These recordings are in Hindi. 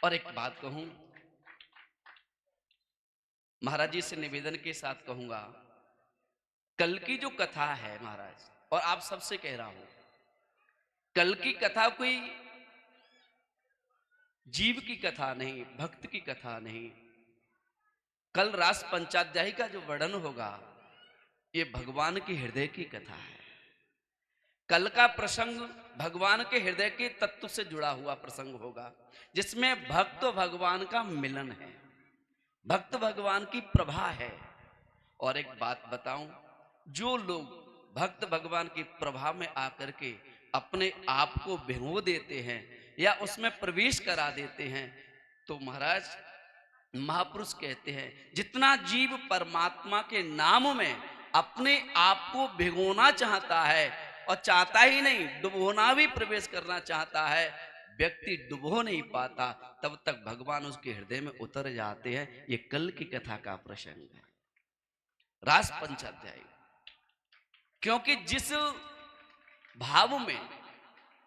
और एक बात कहूं, महाराज जी से निवेदन के साथ कहूंगा, कल की जो कथा है महाराज, और आप सबसे कह रहा हूं, कल की कथा कोई जीव की कथा नहीं, भक्त की कथा नहीं। कल रास पंचाध्यायी का जो वर्णन होगा, ये भगवान के हृदय की कथा है। कल का प्रसंग भगवान के हृदय के तत्व से जुड़ा हुआ प्रसंग होगा, जिसमें भक्त भगवान का मिलन है, भक्त भगवान की प्रभा है। और एक बात बताऊं, जो लोग भक्त भगवान की प्रभा में आकर के अपने आप को भिगो देते हैं या उसमें प्रवेश करा देते हैं, तो महाराज महापुरुष कहते हैं, जितना जीव परमात्मा के नाम में अपने आप को भिगोना चाहता है, और चाहता ही नहीं, डुबोना भी प्रवेश करना चाहता है, व्यक्ति डुबो नहीं पाता, तब तक भगवान उसके हृदय में उतर जाते हैं। ये कल की कथा का प्रसंग है, रास पंचाध्यायी। क्योंकि जिस भाव में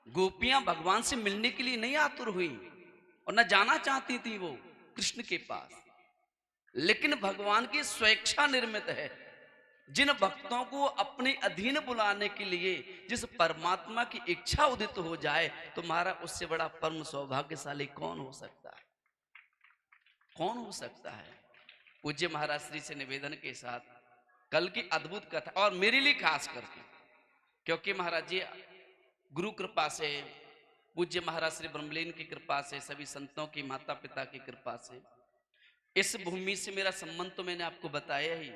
गोपियां भगवान से मिलने के लिए नहीं आतुर हुई और न जाना चाहती थी वो कृष्ण के पास, लेकिन भगवान की स्वेच्छा निर्मित है। जिन भक्तों को अपने अधीन बुलाने के लिए जिस परमात्मा की इच्छा उदित हो जाए, तो महाराज उससे बड़ा परम सौभाग्यशाली कौन हो सकता है, कौन हो सकता है। पूज्य महाराज श्री से निवेदन के साथ कल की अद्भुत कथा, और मेरे लिए खास करके, क्योंकि महाराज जी गुरु कृपा से, पूज्य महाराज श्री ब्रह्मलीन की कृपा से, सभी संतों की, माता पिता की कृपा से इस भूमि से मेरा संबंध तो मैंने आपको बताया ही,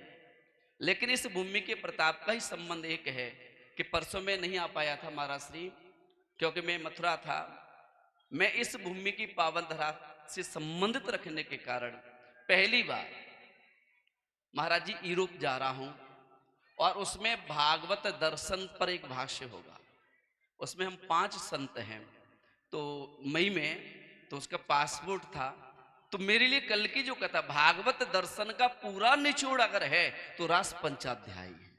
लेकिन इस भूमि के प्रताप का ही संबंध एक है कि परसों में नहीं आ पाया था महाराज श्री, क्योंकि मैं मथुरा था। मैं इस भूमि की पावन धरा से संबंधित रखने के कारण पहली बार महाराज जी यूरोप जा रहा हूं, और उसमें भागवत दर्शन पर एक भाष्य होगा। उसमें हम 5 संत हैं, तो मई में तो उसका पासपोर्ट था। तो मेरे लिए कल की जो कथा भागवत दर्शन का पूरा निचोड़ अगर है तो रास पंचाध्यायी है।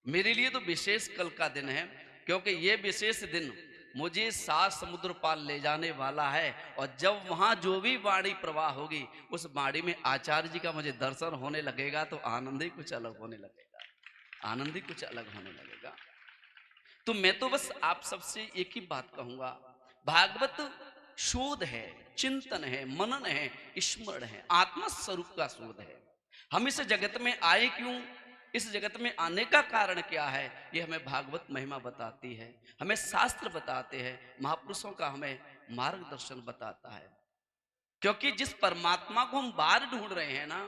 मेरे लिए तो विशेष कल का दिन है, क्योंकि ये विशेष दिन मुझे 7 समुद्र पार ले जाने वाला है। और जब वहां जो भी वाणी प्रवाह होगी, उस वाणी में आचार्य जी का मुझे दर्शन होने लगेगा, तो आनंद ही कुछ अलग होने लगेगा, आनंद ही कुछ अलग होने लगेगा। तो मैं तो बस आप सबसे एक ही बात कहूंगा, भागवत शोध है, चिंतन है, मनन है, स्मरण है, आत्मा स्वरूप का शोध है। हम इस जगत में आए क्यों, इस जगत में आने का कारण क्या है, ये हमें भागवत महिमा बताती है, हमें शास्त्र बताते हैं, महापुरुषों का हमें मार्गदर्शन बताता है। क्योंकि जिस परमात्मा को हम बाहर ढूंढ रहे हैं ना,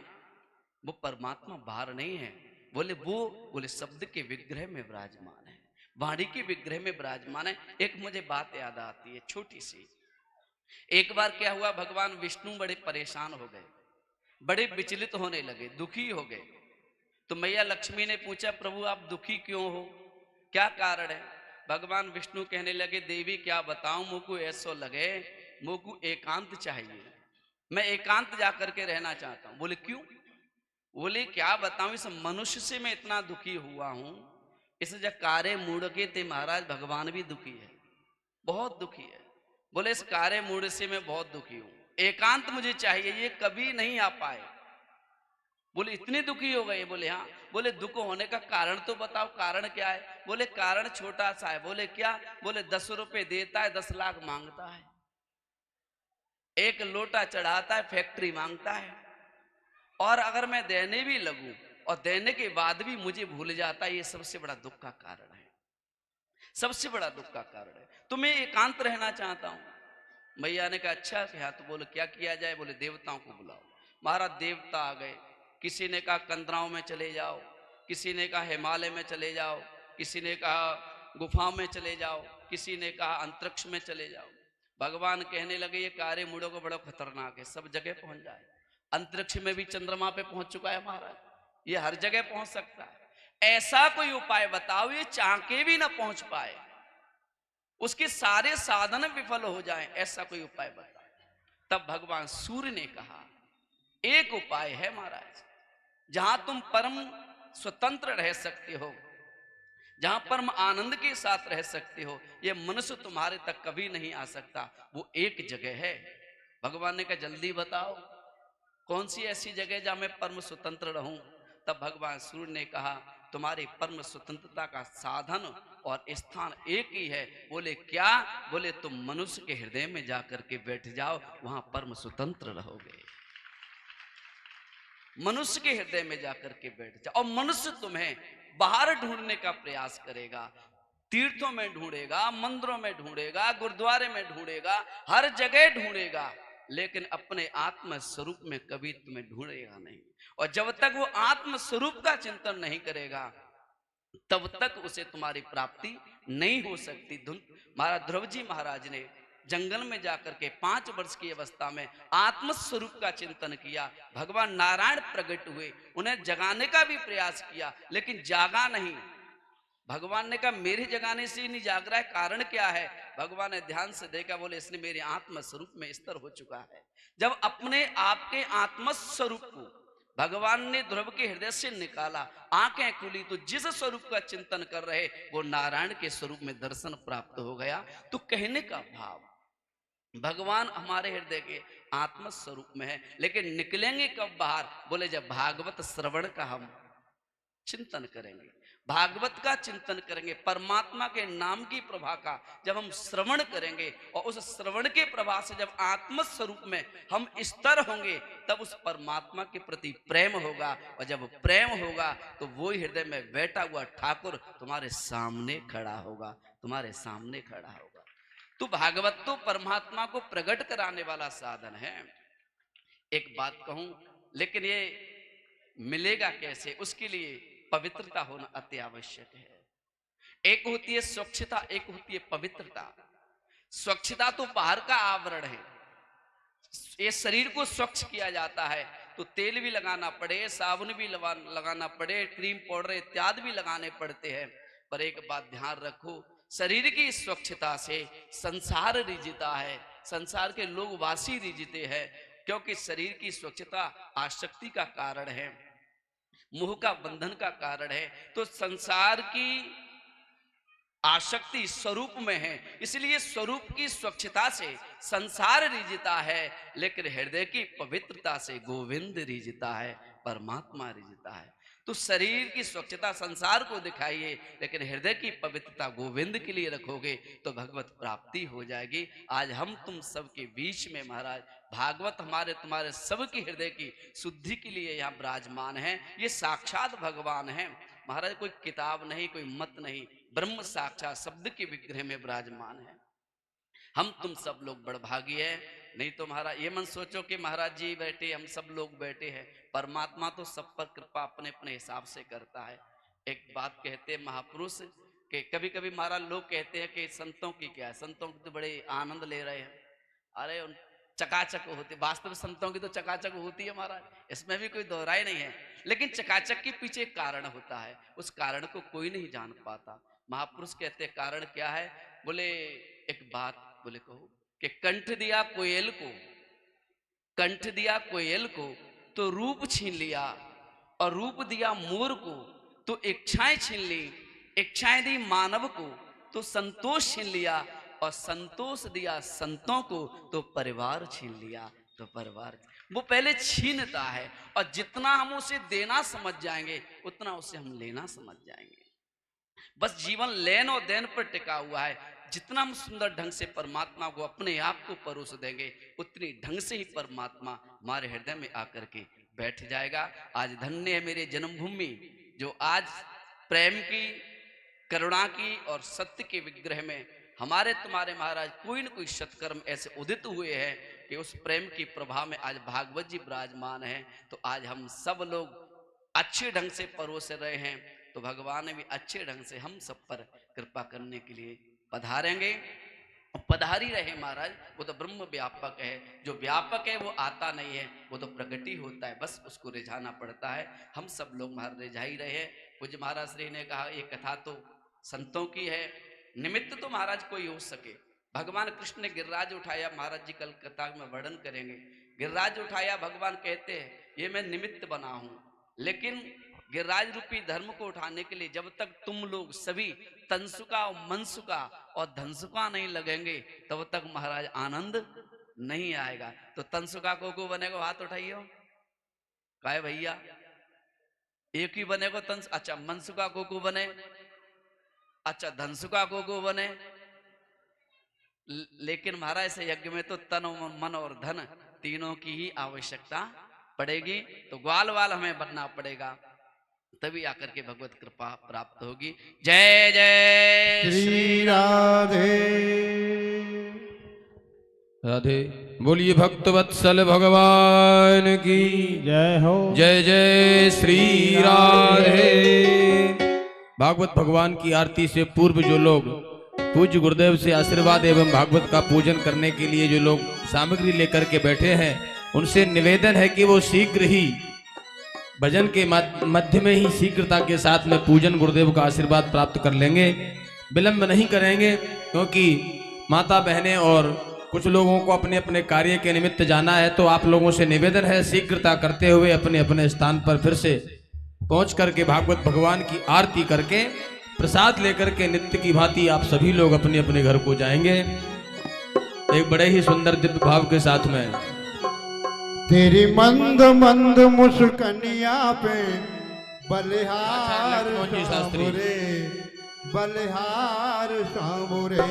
वो परमात्मा बाहर नहीं है, बोले शब्द के विग्रह में विराजमान है, वाणी के विग्रह में विराजमान है। एक मुझे बात याद आती है छोटी सी। एक बार क्या हुआ, भगवान विष्णु बड़े परेशान हो गए, बड़े विचलित होने लगे, दुखी हो गए। तो मैया लक्ष्मी ने पूछा, प्रभु आप दुखी क्यों हो, क्या कारण है। भगवान विष्णु कहने लगे, देवी क्या बताऊं, मुझको ऐसा लगे मुझको एकांत चाहिए, मैं एकांत जाकर के रहना चाहता हूं। बोले क्यों। बोले क्या बताऊं, इस मनुष्य से मैं इतना दुखी हुआ हूं, इस जब कारे मूड के थे महाराज, भगवान भी दुखी है, बहुत दुखी है। बोले इस कारे मूड से मैं बहुत दुखी हूं, एकांत मुझे चाहिए, ये कभी नहीं आ पाए। बोले इतने दुखी हो गए। बोले हाँ। बोले दुख होने का कारण तो बताओ, कारण क्या है। बोले कारण छोटा सा है। बोले क्या। बोले 10 रुपए देता है, 10 लाख मांगता है, एक लोटा चढ़ाता है, फैक्ट्री मांगता है, और अगर मैं देने भी लगूं और देने के बाद भी मुझे भूल जाता है, ये सबसे बड़ा दुख का कारण है, सबसे बड़ा दुख का कारण है। तो मैं एकांत रहना चाहता हूं। मैया ने कहा अच्छा क्या। तो बोले क्या किया जाए। बोले देवताओं को बुलाओ। महाराज देवता आ गए। किसी ने कहा कंदराओं में चले जाओ, किसी ने कहा हिमालय में चले जाओ, किसी ने कहा गुफाओं में चले जाओ, किसी ने कहा अंतरिक्ष में चले जाओ। भगवान कहने लगे ये कार्य मूढ़ों को बड़ा खतरनाक है, सब जगह पहुंच जाए। अंतरिक्ष में भी चंद्रमा पे पहुंच चुका है महाराज, ये हर जगह पहुंच सकता है। ऐसा कोई उपाय बताओ ये चाह के भी ना पहुंच पाए, उसके सारे साधन विफल हो जाएं, ऐसा कोई उपाय बताओ। तब भगवान सूर्य ने कहा एक उपाय है महाराज, जहां तुम परम स्वतंत्र रह सकते हो, जहां परम आनंद के साथ रह सकते हो, ये मनुष्य तुम्हारे तक कभी नहीं आ सकता। वो एक जगह है, भगवान ने कहा जल्दी बताओ कौन सी ऐसी जगह जहां मैं परम स्वतंत्र रहूं। तब भगवान सूर्य ने कहा तुम्हारी परम स्वतंत्रता का साधन और स्थान एक ही है। बोले क्या? बोले तुम मनुष्य के हृदय में जाकर के बैठ जाओ, वहां परम स्वतंत्र रहोगे। मनुष्य के हृदय में जाकर के बैठ जाओ और मनुष्य तुम्हें बाहर ढूंढने का प्रयास करेगा, तीर्थों में ढूंढेगा, मंदिरों में ढूंढेगा, गुरुद्वारे में ढूंढेगा, हर जगह ढूंढेगा, लेकिन अपने आत्म स्वरूप में कभी तुम्हें ढूंढेगा नहीं। और जब तक वो आत्म स्वरूप का चिंतन नहीं करेगा तब तक उसे तुम्हारी प्राप्ति नहीं हो सकती। महाराज ध्रुव जी महाराज ने जंगल में जाकर के 5 वर्ष की अवस्था में आत्म स्वरूप का चिंतन किया। भगवान नारायण प्रकट हुए, उन्हें जगाने का भी प्रयास किया लेकिन जागा नहीं। भगवान ने कहा मेरे जगाने से ही नहीं जाग रहा है, कारण क्या है? भगवान ने ध्यान से देखा, बोले इसने मेरे आत्म स्वरूप में स्थिर हो चुका है। जब अपने आप के आत्म स्वरूप को भगवान ने ध्रुव के हृदय से निकाला, आंखें खुली तो जिस स्वरूप का चिंतन कर रहे वो नारायण के स्वरूप में दर्शन प्राप्त हो गया। तो कहने का भाव, भगवान हमारे हृदय के आत्म स्वरूप में है, लेकिन निकलेंगे कब बाहर? बोले जब भागवत श्रवण का हम चिंतन करेंगे, भागवत का चिंतन करेंगे, परमात्मा के नाम की प्रभा का जब हम श्रवण करेंगे और उस श्रवण के प्रभा से जब आत्म स्वरूप में हम स्तर होंगे, तब उस परमात्मा के प्रति प्रेम होगा। और जब प्रेम होगा तो वो हृदय में बैठा हुआ ठाकुर तुम्हारे सामने खड़ा होगा, तुम्हारे सामने खड़ा होगा। तो भागवत तो परमात्मा को प्रकट कराने वाला साधन है। एक बात कहूं, लेकिन ये मिलेगा कैसे? उसके लिए पवित्रता होना अति आवश्यक है। एक होती है स्वच्छता, एक होती है पवित्रता। स्वच्छता तो बाहर का आवरण है, ये शरीर को स्वच्छ किया जाता है तो तेल भी लगाना पड़े, साबुन भी लगाना पड़े, क्रीम पाउडर इत्यादि भी लगाने पड़ते हैं। पर एक बात ध्यान रखो, शरीर की स्वच्छता से संसार रिझता है, संसार के लोग वासी रिझते हैं, क्योंकि शरीर की स्वच्छता आसक्ति का कारण है, मोह का बंधन का कारण है। तो संसार की आसक्ति स्वरूप में है, इसलिए स्वरूप की स्वच्छता से संसार रिझता है, लेकिन हृदय की पवित्रता से गोविंद रिझता है, परमात्मा रिझता है। तो शरीर की स्वच्छता संसार को दिखाइए, लेकिन हृदय की पवित्रता गोविंद के लिए रखोगे तो भगवत प्राप्ति हो जाएगी। आज हम तुम सबके बीच में महाराज भागवत हमारे तुम्हारे सबके हृदय की शुद्धि के लिए यहाँ विराजमान है। ये साक्षात भगवान है महाराज, कोई किताब नहीं, कोई मत नहीं, ब्रह्म साक्षात शब्द के विग्रह में विराजमान है। हम तुम सब लोग बड़भागी है। नहीं तो महाराज ये मन सोचो कि महाराज जी बैठे, हम सब लोग बैठे हैं, परमात्मा तो सब पर कृपा अपने अपने हिसाब से करता है। एक बात कहते हैं महापुरुष के, कभी कभी महाराज लोग कहते हैं कि संतों की क्या है, संतों की तो बड़े आनंद ले रहे हैं। अरे उन चकाचक होती, वास्तव संतों की तो चकाचक होती है महाराज, इसमें भी कोई दोहराई नहीं है, लेकिन चकाचक के पीछे एक कारण होता है, उस कारण को कोई नहीं जान पाता। महापुरुष कहते हैं कारण क्या है? बोले एक बात, बोले कहो कि कंठ दिया कोयल को, कंठ दिया कोयल को तो रूप छीन लिया, और रूप दिया मोर को तो इच्छाएं छीन ली, इच्छाएं दी मानव को तो संतोष छीन लिया, और संतोष दिया संतों को तो परिवार छीन लिया। तो परिवार वो पहले छीनता है, और जितना हम उसे देना समझ जाएंगे उतना उसे हम लेना समझ जाएंगे। बस जीवन लेन और देन पर टिका हुआ है। जितना हम सुंदर ढंग से परमात्मा को अपने आप को परोस देंगे, उतनी ढंग से ही परमात्मा हमारे हृदय में आकर के बैठ जाएगा। आज धन्य है मेरे जन्मभूमि, जो आज प्रेम की, करुणा की और सत्य के विग्रह में हमारे तुम्हारे महाराज कोई न कोई सत्कर्म ऐसे उदित हुए हैं कि उस प्रेम की प्रभा में आज भागवत जी विराजमान है। तो आज हम सब लोग अच्छे ढंग से परोस रहे हैं, तो भगवान भी अच्छे ढंग से हम सब पर कृपा करने के लिए पधारेंगे, पधारी रहे महाराज। वो तो ब्रह्म व्यापक है, जो व्यापक है वो आता नहीं है, वो तो प्रगट ही होता है, बस उसको रिझाना पड़ता है। हम सब लोग महाराज रिझा ही रहे हैं। पूज्य महाराज श्री ने कहा ये कथा तो संतों की है, निमित्त तो महाराज कोई हो सके। भगवान कृष्ण ने गिरिराज उठाया, महाराज जी कल कथा में वर्णन करेंगे। गिरिराज उठाया, भगवान कहते हैं ये मैं निमित्त बना हूं, लेकिन गिरिराज रूपी धर्म को उठाने के लिए जब तक तुम लोग सभी तनसुका और मनसुका और धनसुका नहीं लगेंगे, तब तक महाराज आनंद नहीं आएगा। तो तनसुका को बनेगा, हाथ उठाइयो। काहे भैया एक ही बनेगा तंस, अच्छा मनसुका को बने, अच्छा धनसुका को बने। लेकिन महाराज से यज्ञ में तो तन मन और धन तीनों की ही आवश्यकता पड़ेगी। तो ग्वाल वाल हमें बनना पड़ेगा, तभी आकर के भगवत कृपा प्राप्त होगी। जय जय श्री राधे राधे। बोलिए भक्तवत्सल भगवान की जय हो। जय जय श्री राधे। भागवत भगवान की आरती से पूर्व जो लोग पूज्य गुरुदेव से आशीर्वाद एवं भागवत का पूजन करने के लिए जो लोग सामग्री लेकर के बैठे हैं, उनसे निवेदन है कि वो शीघ्र ही भजन के मध्य में ही शीघ्रता के साथ में पूजन गुरुदेव का आशीर्वाद प्राप्त कर लेंगे, विलंब नहीं करेंगे। क्योंकि माता बहनें और कुछ लोगों को अपने अपने कार्य के निमित्त जाना है। तो आप लोगों से निवेदन है शीघ्रता करते हुए अपने अपने स्थान पर फिर से पहुंच करके भागवत भगवान की आरती करके प्रसाद लेकर के नित्य की भांति आप सभी लोग अपने अपने घर को जाएंगे। एक बड़े ही सुंदर दिव्य भाव के साथ में तेरी मंद मंद मुस्कनिया पे बलिहार सामुरे, बलिहार सामुरे।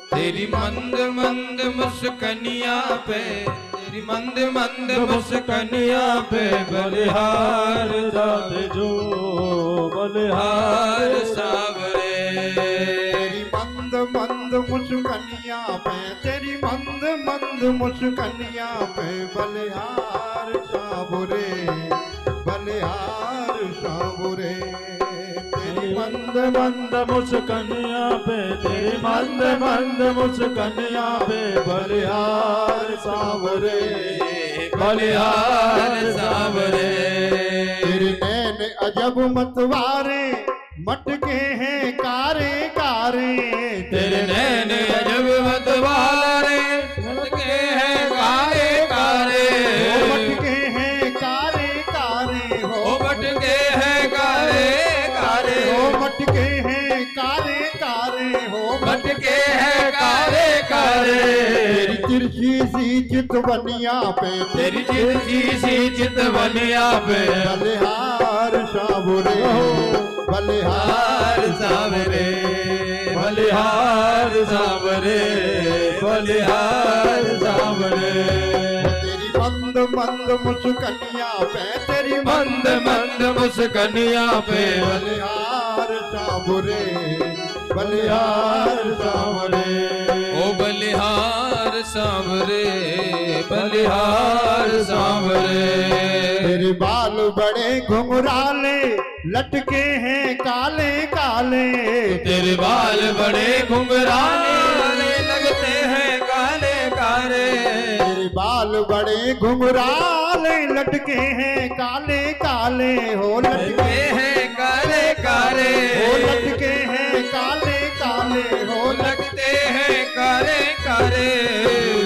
तेरी मंद मंद मुस्कनिया पे, तेरी मंद मंद मुस्कनिया पे बलिहार जाते जो बलिहार सावरे। तेरी मंद मंद मुस्कनिया पे, तेरी मंद मंद मुस्कनिया पे बलिहार सामुरे, बलिहार सामुरे। तेरी मंद मंद मुस्कनिया पे, तेरी मंद मंद मुस्कनिया पे बलिहार सावरे, बलिहार सावरे। तेरे नैन अजब मतवारे मटके हैं कारे कारे। तेरे नैन अजब मतवारे मटके हैं कारे कारे। मटके हैं कारे कारे हो, मटके हैं कारे कारे। मटके हैं कारे कारे हो, मटके हैं कारे कारे। तेरी तिरछी सी चितवनिया पे, तेरी तिरछी सी चितवनिया पे बलिहार सावरे, बलिहार सावरे, बलिहार सावरे, बलिहार सावरे। तेरी मंद मंद मुस्कनिया पे, तेरी मंद मंद मुस्कनिया पे बलिहार सावरे, बलिहार सावरे। ओ बलिहार सावरे, बलिहार सावरे। तेरे बाल बड़े घुंघराले लटके हैं काले काले। तेरे बाल बड़े घुंघराले लगते हैं काले काले। तेरे बाल बड़े घुंघराले लटके हैं काले काले हो, लटके हैं काले काले। हो, लटके हैं काले काले हो, लगते हैं काले काले।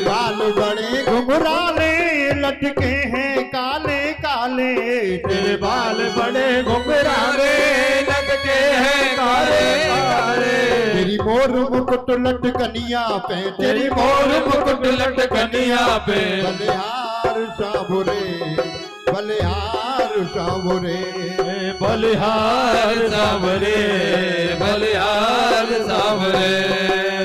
बाल बड़े घुंघराले लटके हैं काले काले। तेरे बाल बड़े घुंघराले लगते हैं काले काले। तेरी मोर मुकुट लटकनिया पे, तेरी मोर मुकुट लटकनिया पे बलिहार सावरे, बलिहार सावरे। बलिहार सावरे, बलिहार सावरे।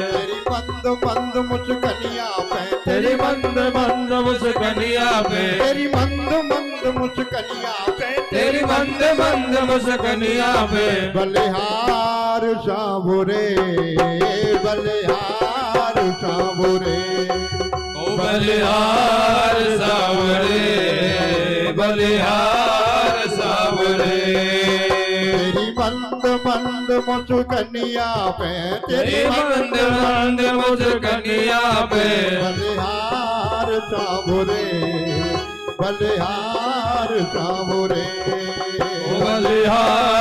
तेरी मंद मंद मुस्कनिया पे, तेरी मंद मंद मुस्कनिया पे, तेरी मंद मंद मुस्कनिया पे, तेरी मंद मंद मुस्कनिया पे बलिहार सावरे, बलिहार सावरे। ओ बलिहार सावरे, बलिहार सावरे। तेरी मंद मंद मुस्कनिया पे, तेरी मंद मंद मुस्कनिया पे बलिहार सावरे, बलिहार सावरे। बलिहार